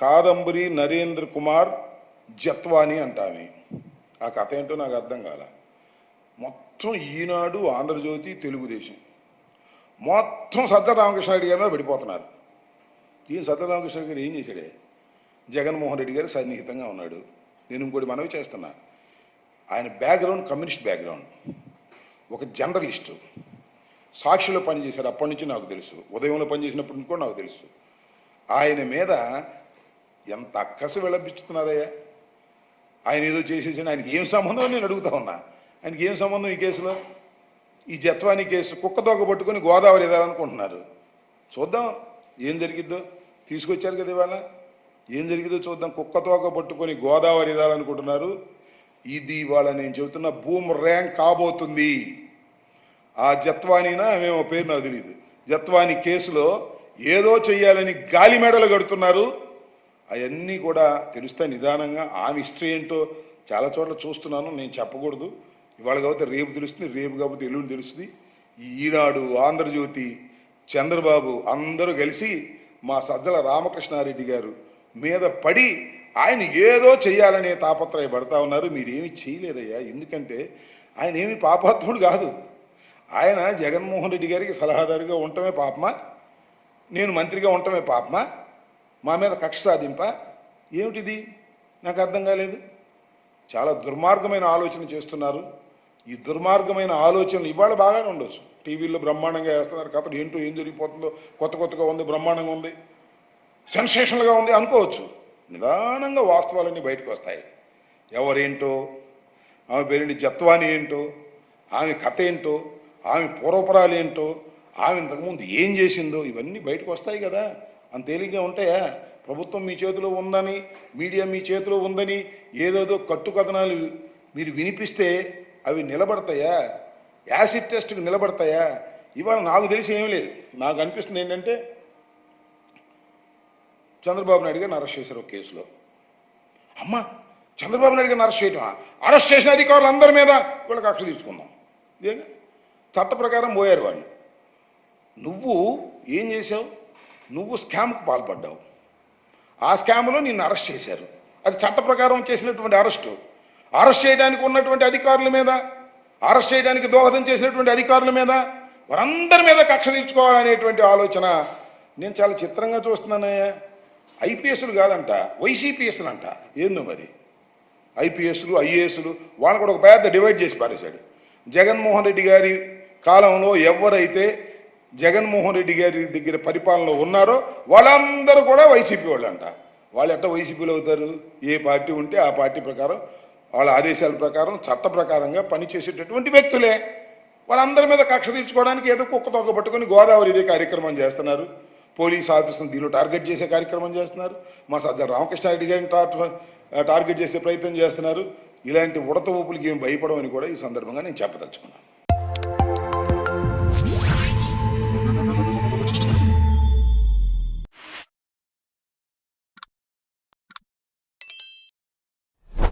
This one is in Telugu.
కాదంబరి నరేంద్ర కుమార్ జత్వాని అంటామే. ఆ కథ ఏంటో నాకు అర్థం కాల. మొత్తం ఈనాడు, ఆంధ్రజ్యోతి, తెలుగుదేశం మొత్తం సజ్జల రామకృష్ణారెడ్డి గారి మీద పడిపోతున్నారు. ఈ సజ్జల రామకృష్ణారెడ్డి గారు ఏం చేశాడే? జగన్మోహన్ రెడ్డి గారు సన్నిహితంగా ఉన్నాడు. నేను ఇంకోటి మనవి చేస్తున్నా, ఆయన బ్యాక్గ్రౌండ్ కమ్యూనిస్ట్ బ్యాక్గ్రౌండ్, ఒక జర్నలిస్టు, సాక్షిలో పనిచేశారు. అప్పటి నుంచి నాకు తెలుసు, ఉదయంలో పనిచేసినప్పటి నుంచి కూడా నాకు తెలుసు. ఆయన మీద ఎంత అక్కసు విలపించుతున్నారయ్యా. ఆయన ఏదో చేసేసి ఆయనకి ఏం సంబంధం నేను అడుగుతా ఉన్నా. ఆయనకి ఏం సంబంధం ఈ కేసులో? ఈ జత్వాని కేసు కుక్కతోక పట్టుకొని గోదావరి ఎదాలనుకుంటున్నారు. చూద్దాం ఏం జరిగిద్దో. తీసుకొచ్చారు కదా ఇవాళ, ఏం జరిగిద్దో చూద్దాం. కుక్కతోక పట్టుకొని గోదావరి ఎదాలనుకుంటున్నారు. ఇది ఇవాళ నేను చెబుతున్న బూమ్ ర్యాంక్ కాబోతుంది. ఆ జత్వానీనా మేము పేరు నాకు తెలియదు, జత్వాని కేసులో ఏదో చెయ్యాలని గాలి మేడలు కడుతున్నారు. అవన్నీ కూడా తెలుస్తాయి నిదానంగా. ఆమె హిస్టరీ ఏంటో చాలా చోట్ల చూస్తున్నాను, నేను చెప్పకూడదు. ఇవాళ కాకపోతే రేపు తెలుస్తుంది, రేపు కాకపోతే ఎల్లుండి తెలుస్తుంది. ఈ ఈనాడు, ఆంధ్రజ్యోతి, చంద్రబాబు అందరూ కలిసి మా సజ్జల రామకృష్ణారెడ్డి గారు మీద పడి ఆయన ఏదో చెయ్యాలనే తాపత్రయపడతా ఉన్నారు. మీరేమి చేయలేరయ్యా. ఎందుకంటే ఆయన ఏమి పాపాత్ముడు కాదు. ఆయన జగన్మోహన్ రెడ్డి గారికి సలహాదారుగా ఉండటమే పాపమా? నేను మంత్రిగా ఉండటమే పాపమా? మా మీద కక్ష సాధింపా? ఏమిటిది? నాకు అర్థం కాలేదు. చాలా దుర్మార్గమైన ఆలోచన చేస్తున్నారు. ఈ దుర్మార్గమైన ఆలోచనలు ఇవాళ బాగానే ఉండొచ్చు, టీవీల్లో బ్రహ్మాండంగా వేస్తున్నారు. కాబట్టి ఏంటో ఏం జరిగిపోతుందో, కొత్తగా ఉంది, బ్రహ్మాండంగా ఉంది, సెన్సేషనల్గా ఉంది అనుకోవచ్చు. నిదానంగా వాస్తవాలన్నీ బయటకు వస్తాయి. ఎవరేంటో, ఆమె పేరేంటి జత్వాని ఏంటో, ఆమె కథ ఏంటో, ఆమె పూర్వపరాలు ఏంటో, ఆమె ఇంతకుముందు ఏం చేసిందో ఇవన్నీ బయటకు వస్తాయి కదా. అంత తేలిగ్గా ఉంటాయా? ప్రభుత్వం మీ చేతిలో ఉందని, మీడియా మీ చేతిలో ఉందని ఏదేదో కట్టుకథనాలు మీరు వినిపిస్తే అవి నిలబడతాయా? యాసిడ్ టెస్ట్కి నిలబడతాయా? ఇవాళ నాకు తెలిసి ఏమీ లేదు. నాకు అనిపిస్తుంది ఏంటంటే చంద్రబాబు నాయుడు గారిని అరెస్ట్ చేశారు ఒక కేసులో. అమ్మ, చంద్రబాబు నాయుడు గారిని అరెస్ట్ చేయటమా? అరెస్ట్ చేసిన అధికారులు అందరి మీద వీళ్ళకి కక్ష తీర్చుకుందాం. ఇదేగా చట్ట ప్రకారం పోయారు వాళ్ళు. నువ్వు ఏం చేసావు? నువ్వు స్కామ్కు పాల్పడ్డావు. ఆ స్కామ్లో నిన్ను అరెస్ట్ చేశారు. అది చట్ట ప్రకారం చేసినటువంటి అరెస్టు. అరెస్ట్ చేయడానికి ఉన్నటువంటి అధికారుల మీద, అరెస్ట్ చేయడానికి దోహదం చేసినటువంటి అధికారుల మీద, వారందరి మీద కక్ష తీర్చుకోవాలనేటువంటి ఆలోచన నేను చాలా చిత్రంగా చూస్తున్నానయ్యా. ఐపీఎస్లు కాదంట, వైసీపీఎస్లు అంట. ఏందో మరి ఐపీఎస్లు, ఐఏఎస్లు వాళ్ళని కూడా ఒక పెద్ద డివైడ్ చేసి పారేశాడు. జగన్మోహన్ రెడ్డి గారి కాలంలో ఎవరైతే జగన్మోహన్ రెడ్డి గారి దగ్గర పరిపాలనలో ఉన్నారో వాళ్ళందరూ కూడా వైసీపీ వాళ్ళు అంట. వాళ్ళు ఎట్లా వైసీపీలో అవుతారు? ఏ పార్టీ ఉంటే ఆ పార్టీ ప్రకారం, వాళ్ళ ఆదేశాల ప్రకారం, చట్ట ప్రకారంగా పనిచేసేటటువంటి వ్యక్తులే. వాళ్ళందరి మీద కక్ష తీర్చుకోవడానికి ఏదో కుక్కతోక పట్టుకొని గోదావరి ఇదే కార్యక్రమం చేస్తున్నారు. పోలీస్ ఆఫీసును దీనిలో టార్గెట్ చేసే కార్యక్రమం చేస్తున్నారు. మా సజ్జల రామకృష్ణారెడ్డి గారిని టార్గెట్ చేసే ప్రయత్నం చేస్తున్నారు. ఇలాంటి ఉడత ఊపులకి ఏం భయపడమని కూడా ఈ సందర్భంగా నేను చెప్పదలుచుకున్నాను.